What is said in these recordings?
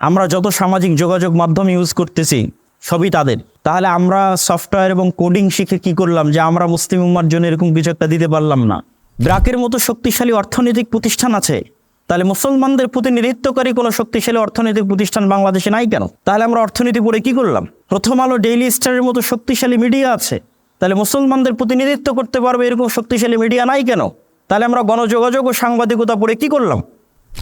আমরা যত সামাজিক যোগাযোগ মাধ্যম ইউজ করতেছি সবই তাদের। তাহলে আমরা সফটওয়্যার এবং কোডিং শিখে কি করলাম যে আমরা মুসলিম উম্মার জন্য এরকম কিছু একটা দিতে পারলাম না? ব্র্যাকের মতো শক্তিশালী অর্থনৈতিক প্রতিষ্ঠান আছে, তাহলে মুসলমানদের প্রতিনিধিত্বকারী কোনো শক্তিশালী অর্থনৈতিক প্রতিষ্ঠান বাংলাদেশে নাই কেন? তাহলে আমরা অর্থনীতি পড়ে কি করলাম? প্রথম আলো, ডেইলি স্টারের মতো শক্তিশালী মিডিয়া আছে, তাহলে মুসলমানদের প্রতিনিধিত্ব করতে পারবে এরকম শক্তিশালী মিডিয়া নাই কেন? তাহলে আমরা গণযোগাযোগ ও সাংবাদিকতা পড়ে কি করলাম?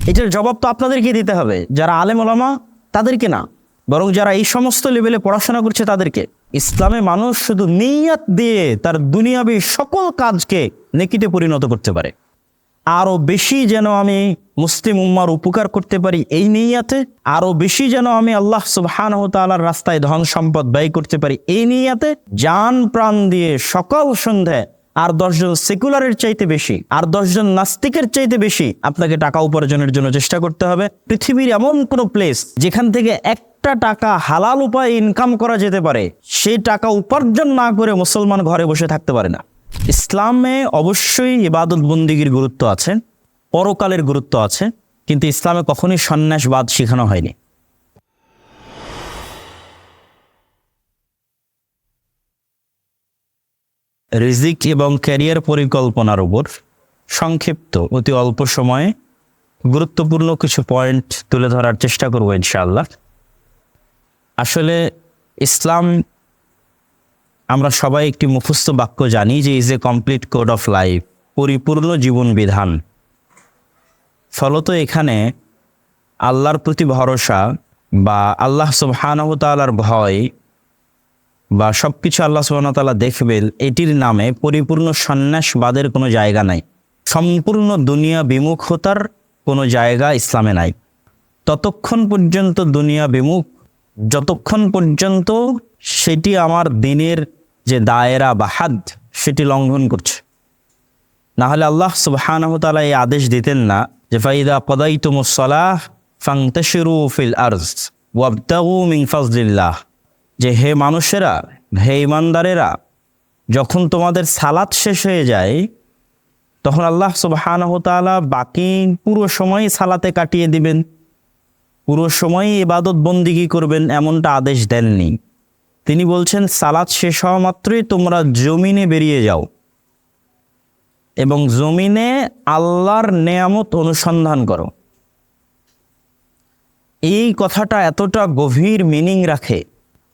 এটার জবাব তো আপনাদেরকে দিতে হবে, যারা আলেম ওলামা তাদেরকে না, বরং যারা এই সমস্ত লেভেলে পড়াশোনা করছে তাদেরকে। ইসলামে মানুষ শুধু নিয়ত দিয়ে তার দুনিয়াবী সকল কাজকে নেকিতে পরিণত করতে পারে। আরও বেশি যেন আমি মুসলিম উম্মার উপকার করতে পারি এই নিয়াতে, আরও বেশি যেন আমি আল্লাহ সুবহানাহু ওয়া তাআলার রাস্তায় ধন সম্পদ ব্যয় করতে পারি এই নিয়াতে, জান প্রাণ দিয়ে সকাল সন্ধ্যায় আর 10 জন সেকুলারের চাইতে বেশি, আর 10 জন নাস্তিকের চাইতে বেশি আপনাকে টাকা উপার্জনের জন্য চেষ্টা করতে হবে। পৃথিবীর এমন কোনো প্লেস যেখান থেকে একটা টাকা হালাল উপায়ে ইনকাম করা যেতে পারে, সেই টাকা উপার্জন না করে মুসলমান ঘরে বসে থাকতে পারে না। ইসলামে অবশ্যই ইবাদত বন্দিগির গুরুত্ব আছে, পরকালের গুরুত্ব আছে, কিন্তু ইসলামে কখনোই সন্ন্যাসবাদ শেখানো হয়নি। রিজিক এবং ক্যারিয়ার পরিকল্পনার উপর সংক্ষিপ্ত অতি অল্প সময়ে গুরুত্বপূর্ণ কিছু পয়েন্ট তুলে ধরার চেষ্টা করব ইনশাআল্লাহ। আসলে ইসলাম, আমরা সবাই একটি মুখস্থ বাক্য জানি যে is a complete code of life, পরিপূর্ণ জীবন বিধান। ফলত এখানে আল্লাহর প্রতি ভরসা বা আল্লাহ সুবহানাহু ওয়া তাআলার ভয় বা সব কিছু আল্লাহ সুবহানাহু ওয়া তাআলা দেখবেন, এটির নামে পরিপূর্ণ সন্ন্যাসবাদের কোনো জায়গা নাই। সম্পূর্ণ দুনিয়া বিমুখতার কোনো জায়গা ইসলামে নাই। ততক্ষণ পর্যন্ত দুনিয়া বিমুখ, যতক্ষণ পর্যন্ত সেটি আমার দিনের যে দায়রা বা হাদ সেটি লঙ্ঘন করছে। না হলে আল্লাহ সুবহানাহু ওয়া তাআলা এই আদেশ দিতেন না যে ফাইদা কদাইতুমুস সালাহ ফান্তাশিরু ফিল আরজ ওয়াবতাগু মিন ফাজলিল্লাহ, যে হে মানুষেরা, হে ইমানদারেরা, যখন তোমাদের সালাত শেষ হয়ে যায় তখন আল্লাহ সুবহানাহু ওয়া তাআলা বাকি পুরো সময় সালাতে কাটিয়ে দিবেন, পুরো সময় ইবাদত বন্দিগি করবেন, এমনটা আদেশ দেননি। তিনি বলছেন সালাত শেষ হওয়া মাত্রই তোমরা জমিনে বেরিয়ে যাও এবং জমিনে আল্লাহর নেয়ামত অনুসন্ধান করো। এই কথাটা এতটা গভীর মিনিং রাখে,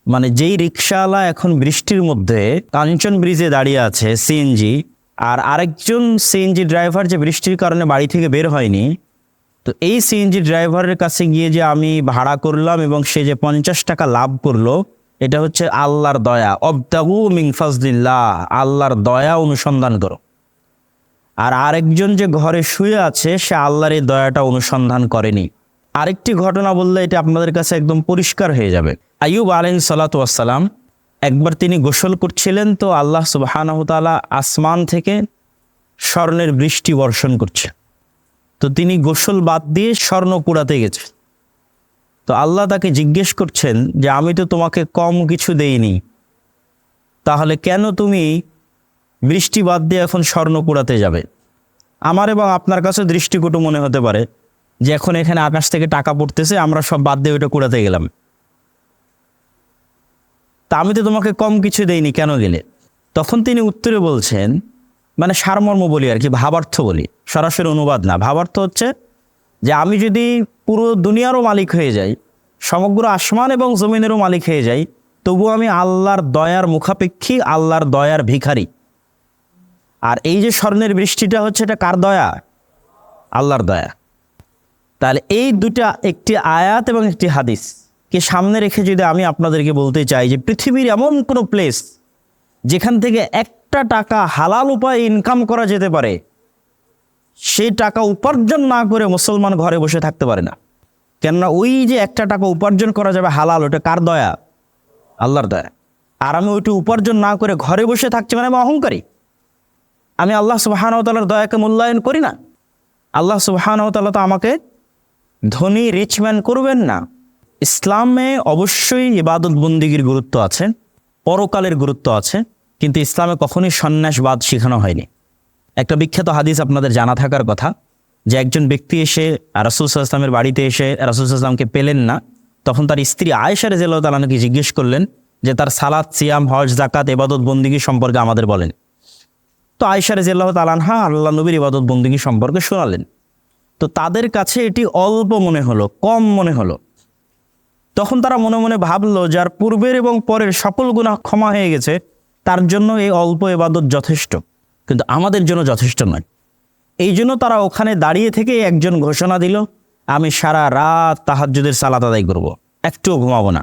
মানে যেই রিক্সাওয়ালা এখন বৃষ্টির মধ্যে কাঞ্চন ব্রিজে দাঁড়িয়ে আছে সিএনজি, আর আরেকজন সিএনজি ড্রাইভার যে বৃষ্টির কারণে বাড়ি থেকে বের হয়নি, তো এই সিএনজি ড্রাইভারের কাছে গিয়ে যে আমি ভাড়া করলাম এবং সে যে 50 টাকা লাভ করলো, এটা হচ্ছে আল্লাহর দয়া। অবতাগু মিন ফাজলিল্লাহ, আল্লাহর দয়া অনুসন্ধান করো। আর আরেকজন যে ঘরে শুয়ে আছে সে আল্লাহর এই দয়াটা অনুসন্ধান করেনি। আরেকটি ঘটনা বললে এটা আপনাদের কাছে একদম পরিষ্কার হয়ে যাবে। আইয়ুব আলাইহিস সালাতু ওয়াস সালাম, একবার তিনি গোসল করছিলেন, তো আল্লাহ সুবহানাহু ওয়া তাআলা আসমান থেকে স্বর্ণের বৃষ্টি বর্ষণ করছে, তো তিনি গোসল বাদ দিয়ে স্বর্ণ কুড়াতে গেছে। তো আল্লাহ তাকে জিজ্ঞেস করছেন যে আমি তো তোমাকে কম কিছু দেইনি, তাহলে কেন তুমি বৃষ্টি বাদ দিয়ে এখন স্বর্ণ কুড়াতে যাবে? আমার এবং আপনার কাছে দৃষ্টিকটু মনে হতে পারে যে এখন এখানে আকাশ থেকে টাকা পড়তেছে, আমরা সব বাদ দিয়ে ওইটা কুড়াতে গেলাম, তা আমি তো তোমাকে কম কিছু দেইনি, কেন গেলে? তখন তিনি উত্তরে বলছেন, মানে সারমর্ম বলি আর কি, ভাবার্থ বলি, সরাসরি অনুবাদ না। ভাবার্থ হচ্ছে যে আমি যদি পুরো দুনিয়ারও মালিক হয়ে যাই, সমগ্র আসমান এবং জমিনেরও মালিক হয়ে যাই, তবু আমি আল্লাহর দয়ার মুখাপেক্ষী, আল্লাহর দয়ার ভিখারি। আর এই যে স্বর্ণের বৃষ্টিটা হচ্ছে, এটা কার দয়া? আল্লাহর দয়া। তাহলে এই দুটা, একটি আয়াত এবং একটি হাদিস কে সামনে রেখে যদি আমি আপনাদেরকে বলতে চাই যে পৃথিবীর এমন কোনো প্লেস যেখান থেকে একটা টাকা হালাল উপায়ে ইনকাম করা যেতে পারে, সেই টাকা উপার্জন না করে মুসলমান ঘরে বসে থাকতে পারে না। কেননা ওই যে একটা টাকা উপার্জন করা যাবে হালাল, ওটা কার দয়া? আল্লাহর দয়া। আর আমি ওইটি উপার্জন না করে ঘরে বসে থাকছি, মানে আমি অহংকারী, আমি আল্লাহ সুবহানাহু ওয়া তাআলার দয়াকে মূল্যায়ন করি না। আল্লাহ সুবহানাহু ওয়া তাআলা তো আমাকে ধনী রিচম্যান করবেন না। ইসলামে অবশ্যই ইবাদত বন্দিগির গুরুত্ব আছে, পরকালের গুরুত্ব আছে, কিন্তু ইসলামে কখনোই সন্ন্যাসবাদ শেখানো হয়নি। একটা বিখ্যাত হাদিস আপনাদের জানা থাকার কথা যে একজন ব্যক্তি এসে রাসূল সাল্লাল্লাহু আলাইহি ওয়াসাল্লামের বাড়িতে এসে রাসূল সাল্লাল্লাহু আলাইহি ওয়াসাল্লামকে পেলেন না, তখন তার স্ত্রী আয়েশা রাদিয়াল্লাহু তাআলা আনহাকে জিজ্ঞেস করলেন যে তার সালাত, সিয়াম, হজ, যাকাত, ইবাদত বন্দেগী সম্পর্কে আমাদের বলেন। তো আয়েশা রাদিয়াল্লাহু তাআলা আনহা আল্লাহ নবীর ইবাদত বন্দেগী সম্পর্কে শোনালেন। তো তাদের কাছে এটি অল্প মনে হলো, কম মনে হলো। তখন তারা মনে মনে ভাবলো, যার পূর্বের এবং পরের সকল গুনাহ ক্ষমা হয়ে গেছে, তার জন্য এই অল্প ইবাদত যথেষ্ট, কিন্তু আমাদের জন্য যথেষ্ট নয়। এই জন্য তারা ওখানে দাঁড়িয়ে থেকে একজন ঘোষণা দিল, আমি সারা রাত তাহাজ্জুদের সালাত আদায় করব, একটুও ঘুমাবো না।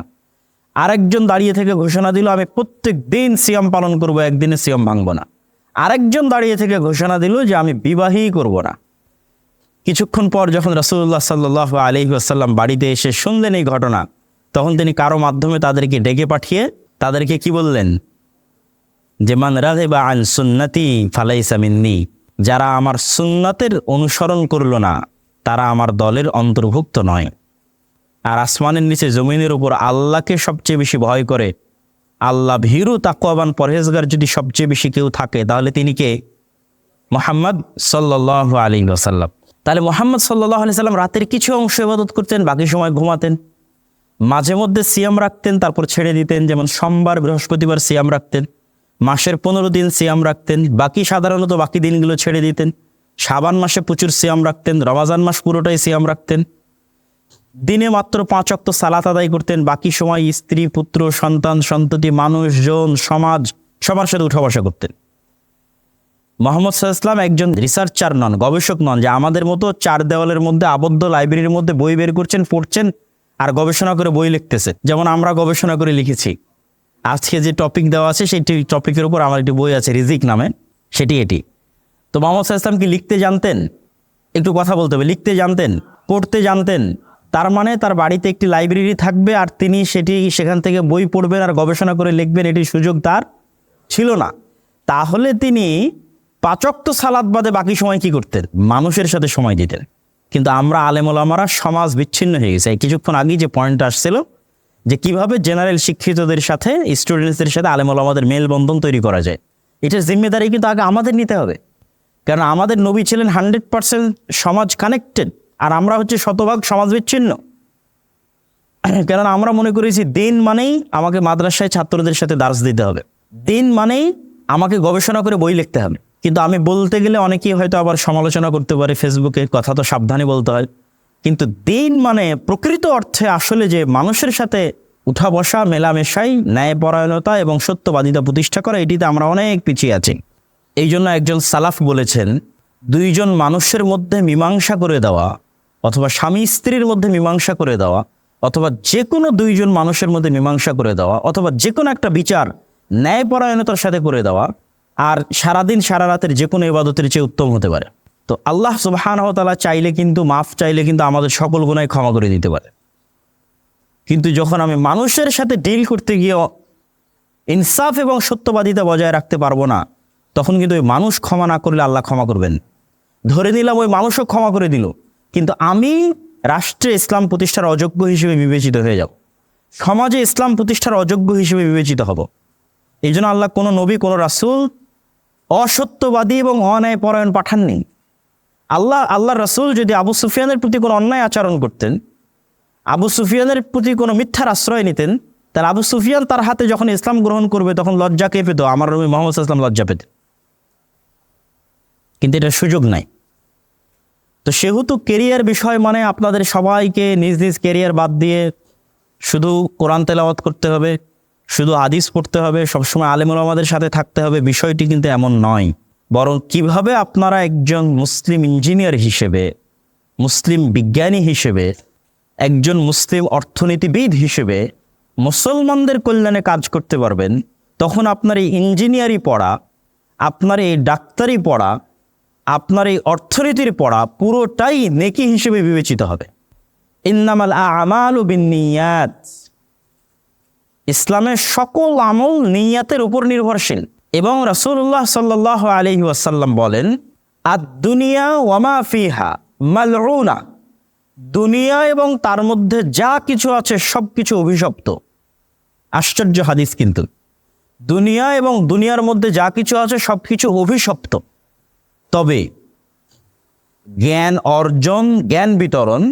আরেকজন দাঁড়িয়ে থেকে ঘোষণা দিল, আমি প্রত্যেক দিন সিয়াম পালন করব, একদিনে সিয়াম ভাঙবো না। আরেকজন দাঁড়িয়ে থেকে ঘোষণা দিল যে আমি বিবাহই করব না। কিছুক্ষণ পর যখন রাসূলুল্লাহ সাল্লাল্লাহু আলাইহি ওয়াসাল্লাম বাড়িতে এসে শুনলেন এই ঘটনা, তখন তিনি কারো মাধ্যমে তাদেরকে ডেকে পাঠিয়ে তাদেরকে কি বললেন, যে মান রাগিবা আন সুন্নতি ফালাইসা মিন্নি, যারা আমার সুন্নাতের অনুসরণ করলো না তারা আমার দলের অন্তর্ভুক্ত নয়। আর আসমানের নিচে জমিনের উপর আল্লাহকে সবচেয়ে বেশি ভয় করে, আল্লাহ ভীরু তাকওয়াবান পরহেজগার যদি সবচেয়ে বেশি কেউ থাকে, তাহলে তিনি কে? মুহাম্মদ সাল্লাল্লাহু আলাইহি ওয়াসাল্লাম। তাহলে মুহাম্মদ সাল্লাল্লাহু আলাইহি ওয়াসাল্লাম রাতের কিছু অংশ ইবাদত করতেন, বাকি সময় ঘুমাতেন। মাঝে মধ্যে সিয়াম রাখতেন, তারপর ছেড়ে দিতেন, যেমন সোমবার, বৃহস্পতিবার সিয়াম রাখতেন। মাসের 15 দিন সিয়াম রাখতেন, সাধারণত বাকি দিনগুলো ছেড়ে দিতেন। শাবান মাসে প্রচুর সিয়াম রাখতেন, রমাজান মাস পুরোটাই সিয়াম রাখতেন। দিনে মাত্র 5 ওয়াক্ত সালাত আদায় করতেন, বাকি সময় স্ত্রী, পুত্র, সন্তান, সন্ততি, মানুষজন, সমাজ সবার সাথে উঠা বসা করতেন। মুহাম্মদ সাল্লাল্লাহু আলাইহি ওয়াসাল্লাম একজন রিসার্চার নন, গবেষক নন, যে আমাদের মতো 4 দেওয়ালের মধ্যে আবদ্ধ লাইব্রেরির মধ্যে বই বের করছেন, পড়ছেন আর গবেষণা করে বই লিখতেছে। যেমন আমরা গবেষণা করে লিখেছি। আজকে যে টপিক দেওয়া আছে সেই টপিকের উপর আমার একটি বই আছে রিজিক নামে, সেটি এটি। তো মুহাম্মদ সাল্লাল্লাহু আলাইহি ওয়াসাল্লাম কি লিখতে জানতেন? একটু কথা বলতে হবে। লিখতে জানতেন, পড়তে জানতেন। তার মানে তার বাড়িতে একটি লাইব্রেরি থাকবে আর তিনি সেখান থেকে বই পড়বেন আর গবেষণা করে লিখবেন, এটির সুযোগ তার ছিল না। তাহলে তিনি 5 ওয়াক্ত সালাত বাদে বাকি সময় কি করতেন? মানুষের সাথে সময় দিতেন। কিন্তু আমরা আলেম ওলামারা সমাজ বিচ্ছিন্ন হয়ে গেছে। কিছুক্ষণ আগেই যে পয়েন্ট আসছিল, যে কিভাবে জেনারেল শিক্ষিতদের সাথে, স্টুডেন্টসদের সাথে আলেম ওলামাদের মেলবন্ধন তৈরি করা যায়, এটার জিম্মেদারি কিন্তু আগে আমাদের নিতে হবে। কারণ আমাদের নবী ছিলেন 100% সমাজ কানেক্টেড, আর আমরা হচ্ছে শতভাগ সমাজ বিচ্ছিন্ন। কারণ আমরা মনে করেছি দিন মানেই আমাকে মাদ্রাসায় ছাত্রদের সাথে দার্স দিতে হবে, দিন মানেই আমাকে গবেষণা করে বই লিখতে হবে। কিন্তু আমি বলতে গেলে অনেকেই হয়তো আবার সমালোচনা করতে পারে ফেসবুকে, কথা তো সাবধানে বলতে হয়। কিন্তু দিন মানে প্রকৃত অর্থে আসলে যে মানুষের সাথে উঠা বসা, মেলামেশাই, ন্যায়পরায়ণতা এবং সত্যবাদিতা প্রতিষ্ঠা করা, এটিতে আমরা অনেক পিছিয়ে আছি। এই জন্য একজন সালাফ বলেছেন, 2 জন মানুষের মধ্যে মীমাংসা করে দেওয়া, অথবা স্বামী স্ত্রীর মধ্যে মীমাংসা করে দেওয়া, অথবা যে কোনো 2 জন মানুষের মধ্যে মীমাংসা করে দেওয়া, অথবা যে কোনো একটা বিচার ন্যায়পরায়ণতার সাথে করে দেওয়া, আর সারাদিন সারা রাতের যে কোনো ইবাদতের চেয়ে উত্তম হতে পারে। তো আল্লাহ সুবহানাহু ওয়া তাআলা চাইলে কিন্তু, মাফ চাইলে কিন্তু আমাদের সকল গুনাহ ক্ষমা করে দিতে পারে। কিন্তু যখন আমি মানুষের সাথে ডিল করতে গিয়ে ইনসাফ এবং সত্যবাদিতা বজায় রাখতে পারবো না, তখন কিন্তু ওই মানুষ ক্ষমা না করলে আল্লাহ ক্ষমা করবেন। ধরে নিলাম ওই মানুষও ক্ষমা করে দিল, কিন্তু আমি রাষ্ট্রে ইসলাম প্রতিষ্ঠার অযোগ্য হিসেবে বিবেচিত হয়ে যাব, সমাজে ইসলাম প্রতিষ্ঠার অযোগ্য হিসেবে বিবেচিত হব। এই জন্য আল্লাহ কোনো নবী, কোনো রাসূল অসত্যবাদী এবং অন্যায়পরায়ণ পাঠাননি। আল্লাহ রাসূল যদি আবু সুফিয়ানের প্রতি কোনো অন্যায় আচরণ করতেন, আবু সুফিয়ানের প্রতি কোনো মিথ্যার আশ্রয় নিতেন, তাহলে আবু সুফিয়ান তার হাতে যখন ইসলাম গ্রহণ করবে তখন লজ্জা কে পেত? আমার নবী মুহাম্মদ সাল্লাল্লাহু আলাইহি ওয়াসাল্লাম লজ্জা পেতেন। কিন্তু এটা সুযোগ নাই। তো সেহেতু কেরিয়ার বিষয় মানে আপনাদের সবাইকে নিজ নিজ কেরিয়ার বাদ দিয়ে শুধু কোরআন তেলাওয়াত করতে হবে, শুধু হাদিস পড়তে হবে, সবসময় আলেম ওলামাদের সাথে থাকতে হবে, বিষয়টি কিন্তু এমন নয়। বরং কিভাবে আপনারা একজন মুসলিম ইঞ্জিনিয়ার হিসেবে, মুসলিম বিজ্ঞানী হিসেবে, একজন মুসলিম অর্থনীতিবিদ হিসেবে মুসলমানদের কল্যাণে কাজ করতে পারবেন, তখন আপনার এই ইঞ্জিনিয়ারি পড়া, আপনার এই ডাক্তারি পড়া, আপনার এই অর্থনীতির পড়া পুরোটাই নেকি হিসেবে বিবেচিত হবে। ইন্নামাল আমালু বিন্নিয়াত, ইসলামের সকল আমল নিয়াতের উপর নির্ভরশীল। এবং রাসূলুল্লাহ সাল্লাল্লাহু আলাইহি ওয়াসাল্লাম বলেন, আদ-দুনিয়া ওয়া মা ফিহা মালউনা, দুনিয়া এবং তার মধ্যে যা কিছু আছে সব কিছু অভিশপ্ত। আশ্চর্য হাদিস কিন্তু, দুনিয়া এবং দুনিয়ার মধ্যে যা কিছু আছে সব কিছু অভিশপ্ত। তবে জ্ঞান অর্জন, জ্ঞান বিতরণ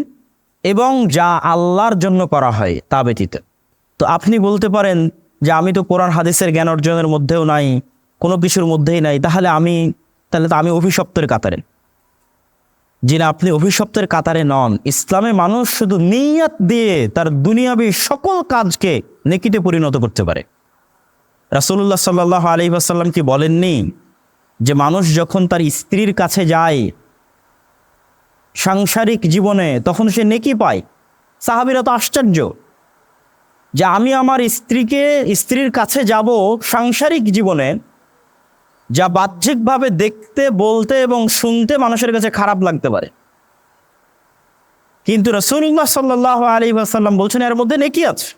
এবং যা আল্লাহর জন্য করা হয় তা ব্যতীত। তো আপনি বলতে পারেন যে আমি তো কোরআন হাদিসের জ্ঞান অর্জনের মধ্যেও নাই, কোনো কিছুর মধ্যেই নাই, তাহলে তো আমি অভিশপ্তের কাতারে। জি না, আপনি অভিশপ্তের কাতারে নন। ইসলামে মানুষ শুধু নিয়ত দিয়ে তার দুনিয়াবী সকল কাজকে নেকিতে পরিণত করতে পারে। রাসূলুল্লাহ সাল্লাল্লাহু আলাইহি ওয়াসাল্লাম কি বলেননি যে মানুষ যখন তার স্ত্রীর কাছে যায় সাংসারিক জীবনে তখন সে নেকি পায়? সাহাবীরা তো আশ্চর্য যে আমি আমার স্ত্রীর কাছে যাব সাংসারিক জীবনে, যা বাহ্যিকভাবে দেখতে, বলতে এবং শুনতে মানুষের কাছে খারাপ লাগতে পারে, কিন্তু রাসূলুল্লাহ সাল্লাল্লাহু আলাইহি ওয়াসাল্লাম বলছেন এর মধ্যে নেকি আছে।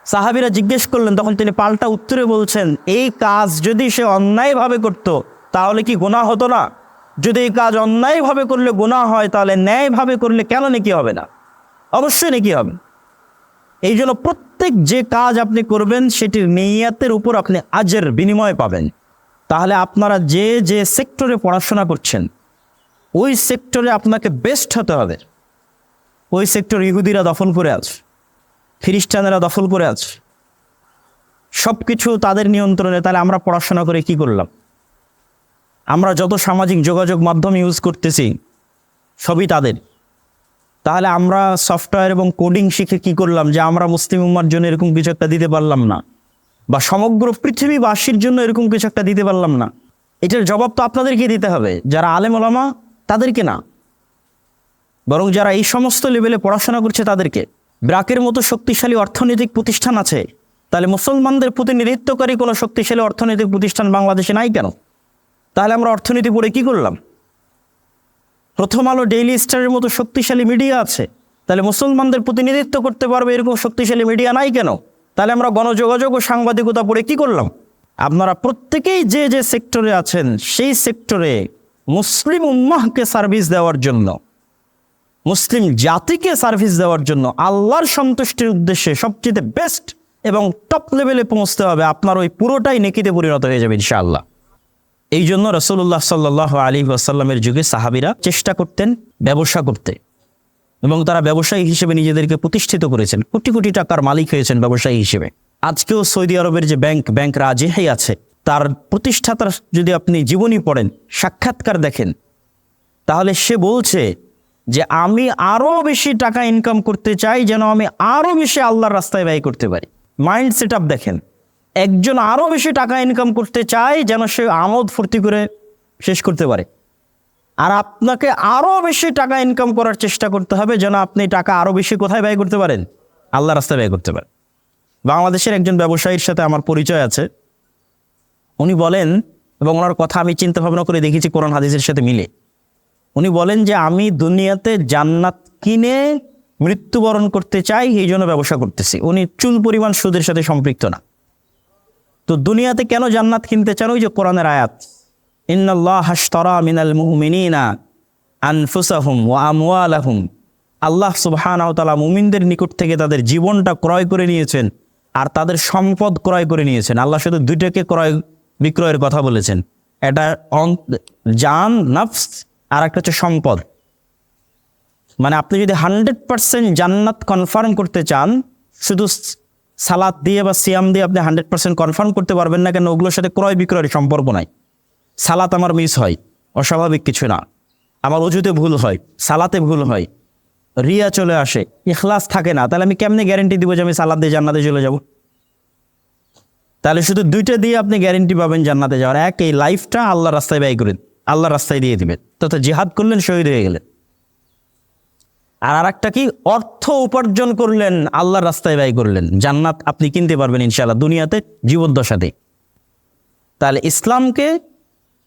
সাহাবীরা জিজ্ঞেস করলেন, তখন তিনি পাল্টা উত্তরে বলছেন, এই কাজ যদি সে অন্যায়ভাবে করত তাহলে কি গুনাহ হতো না? যদি এই কাজ অন্যায়ভাবে করলে গুনাহ হয়, তাহলে ন্যায়ভাবে করলে কেন নেকি হবে না? অবশ্যই নেকি হবে। এই জন্য প্রত্যেক যে কাজ আপনি করবেন সেটির নিয়তের উপর আপনি আজের বিনিময় পাবেন। তাহলে আপনারা যে যে সেক্টরে পড়াশোনা করছেন ওই সেক্টরে আপনাকে বেস্ট হতে হবে। ওই সেক্টর ইহুদিরা দখল করে আছে, খ্রিস্টানেরা দখল করে আছে, সব কিছু তাদের নিয়ন্ত্রণে। তাহলে আমরা পড়াশোনা করে কি করলাম? আমরা যত সামাজিক যোগাযোগ মাধ্যম ইউজ করতেছি সবই তাদের। তাহলে আমরা সফটওয়্যার এবং কোডিং শিখে কি করলাম যে আমরা মুসলিম উম্মার জন্য এরকম কিছু একটা দিতে পারলাম না, বা সমগ্র পৃথিবীবাসীর জন্য এরকম কিছু একটা দিতে পারলাম না? এটার জবাব তো আপনাদেরকে দিতে হবে, যারা আলেম ওলামা তাদেরকে না, বরং যারা এই সমস্ত লেভেলে পড়াশোনা করছে তাদেরকে। ব্র্যাকের মতো শক্তিশালী অর্থনৈতিক প্রতিষ্ঠান আছে, তাহলে মুসলমানদের প্রতিনিধিত্বকারী কোনো শক্তিশালী অর্থনৈতিক প্রতিষ্ঠান বাংলাদেশে নাই কেন? তাহলে আমরা অর্থনীতি পড়ে কি করলাম? প্রথম আলো, ডেইলি স্টারের মতো শক্তিশালী মিডিয়া আছে, তাহলে মুসলমানদের প্রতিনিধিত্ব করতে পারবে এরকম শক্তিশালী মিডিয়া নাই কেন? তাহলে আমরা গণযোগাযোগ ও সাংবাদিকতা পড়ে কি করলাম? আপনারা প্রত্যেকেই যে যে সেক্টরে আছেন সেই সেক্টরে মুসলিম উম্মাহকে সার্ভিস দেওয়ার জন্য, মুসলিম জাতিকে সার্ভিস দেওয়ার জন্য, আল্লাহর সন্তুষ্টির উদ্দেশ্যে সবচেয়ে বেস্ট এবং টপ লেভেলে পৌঁছতে হবে। আপনার ওই পুরোটাই নেকিতে পরিণত হয়ে যাবে ইনশাআল্লাহ। এই জন্য রাসূলুল্লাহ সাল্লাল্লাহু আলাইহি ওয়াসাল্লামের যুগে সাহাবীরা চেষ্টা করতেন ব্যবসা করতে, এবং তারা ব্যবসায়ী হিসেবে নিজেদেরকে প্রতিষ্ঠিত করেছেন, কোটি কোটি টাকার মালিক হয়েছেন ব্যবসায়ী হিসেবে। আজকেও সৌদি আরবের যে ব্যাংক রাজেহাই আছে, তার প্রতিষ্ঠাতার যদি আপনি জীবনী পড়েন, সাক্ষাৎকার দেখেন, তাহলে সে বলছে যে আমি আরও বেশি টাকা ইনকাম করতে চাই, যেন আমি আরও বেশি আল্লাহর রাস্তায় ব্যয় করতে পারি। মাইন্ড সেট আপ দেখেন, একজন আরও বেশি টাকা ইনকাম করতে চায় যেন সে আমোদ ফুর্তি করে শেষ করতে পারে, আর আপনাকে আরও বেশি টাকা ইনকাম করার চেষ্টা করতে হবে যেন আপনি টাকা আরও বেশি কোথায় ব্যয় করতে পারেন? আল্লাহর রাস্তায় ব্যয় করতে পারেন। বাংলাদেশের একজন ব্যবসায়ীর সাথে আমার পরিচয় আছে, উনি বলেন, এবং ওনার কথা আমি চিন্তা ভাবনা করে দেখেছি কোরআন হাদিসের সাথে মিলে, উনি বলেন যে আমি দুনিয়াতে জান্নাত কিনে মৃত্যুবরণ করতে চাই, এই জন্য ব্যবসা করতেছি। উনি চুল পরিমাণ সুদের সাথে সম্পৃক্ত না। তো দুনিয়াতে কেন জান্নাত কিনতে চান? ওই যে কোরআনের আয়াত, ইন্নাল্লাহা আশতারা মিনাল মুমিনিনা আনফুসাহুম ওয়া আমওয়ালাহুম। আল্লাহ সুবহানাহু ওয়া তাআলা মুমিনদের নিকট থেকে তাদের জীবনটা ক্রয় করে নিয়েছেন আর তাদের সম্পদ ক্রয় করে নিয়েছেন। আল্লাহ শুধু দুইটাকে ক্রয় বিক্রয়ের কথা বলেছেন, এটা জান, নফস, আর একটা হচ্ছে সম্পদ। মানে আপনি যদি 100% জান্নাত কনফার্ম করতে চান, শুধু সালাত দিয়ে বা সিয়াম দিয়ে আপনি 100% কনফার্ম করতে পারবেন না, কেন? ওগুলোর সাথে ক্রয় বিক্রয়ের সম্পর্ক নাই। সালাত আমার মিস হয়, অস্বাভাবিক কিছু না। আমার ওযুতে ভুল হয়, সালাতে ভুল হয়, রিয়া চলে আসে, ইখলাস থাকে না, তাহলে আমি কেমনে গ্যারেন্টি দিব যে আমি সালাত দিয়ে জান্নাতে চলে যাব? তাহলে শুধু দুইটা দিয়ে আপনি গ্যারেন্টি পাবেন জান্নাতে যাওয়ার। এক, এই লাইফটা আল্লাহর রাস্তায় ব্যয় করেন, আল্লাহর রাস্তায় দিয়ে দিবেন, তথা জিহাদ করলেন, শহীদ হয়ে গেলেন। আর একটা কি, অর্থ উপার্জন করলেন, আল্লাহর রাস্তায় ব্যয় করলেন, জান্নাত আপনি কিনতে পারবেন ইনশাআল্লাহ দুনিয়াতে জীবদ্দশাতে। তাহলে ইসলামকে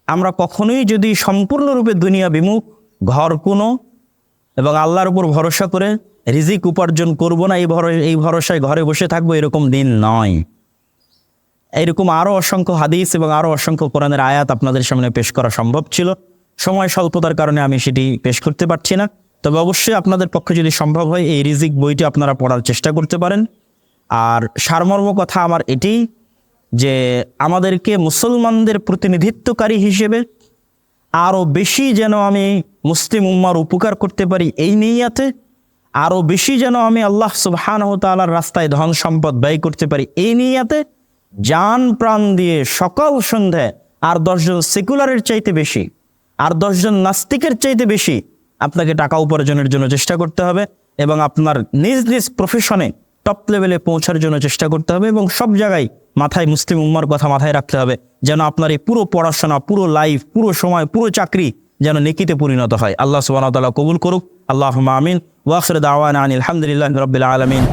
আমরা কখনোই যদি সম্পূর্ণরূপে দুনিয়া বিমুখ, ঘর কোনো এবং আল্লাহর উপর ভরসা করে রিজিক উপার্জন করব না, এই ভরসায় ঘরে বসে থাকবো, এরকম দিন নয়। এইরকম আরও অসংখ্য হাদিস এবং আরও অসংখ্য কোরআনের আয়াত আপনাদের সামনে পেশ করা সম্ভব ছিল, সময় স্বল্পতার কারণে আমি সেটি পেশ করতে পারছি না। তবে অবশ্যই আপনাদের পক্ষে যদি সম্ভব হয় এই রিজিক বইটি আপনারা পড়ার চেষ্টা করতে পারেন। আর সারমর্ম কথা আমার এটি যে আমাদেরকে মুসলমানদের প্রতিনিধিত্বকারী হিসেবে আরও বেশি যেন আমি মুসলিম উম্মার উপকার করতে পারি, এই নিয়াতে আরো বেশি যেন আমি আল্লাহ সুবহানাহু ওয়া তাআলার রাস্তায় ধন সম্পদ ব্যয় করতে পারি, এই নিয়াতে জান প্রাণ দিয়ে সকাল সন্ধ্যায় আর 10 জন সেকুলারের চাইতে বেশি, আর 10 জন নাস্তিকের চাইতে বেশি আপনাকে টাকা উপার্জনের জন্য চেষ্টা করতে হবে, এবং আপনার নিজ নিজ প্রফেশনে টপ লেভেলে পৌঁছার জন্য চেষ্টা করতে হবে, এবং সব জায়গায় মাথায় মুসলিম উম্মার কথা মাথায় রাখতে হবে, যেন আপনার এই পুরো পড়াশোনা, পুরো লাইফ, পুরো সময়, পুরো চাকরি যেন নেকিতে পরিণত হয়। আল্লাহ সুবহানাহু ওয়া তাআলা কবুল করুক। আল্লাহুম্মা আমিন। ওয়া আখিরু দাওয়ানা আনিল হামদুলিল্লাহি রাব্বিল আলামিন।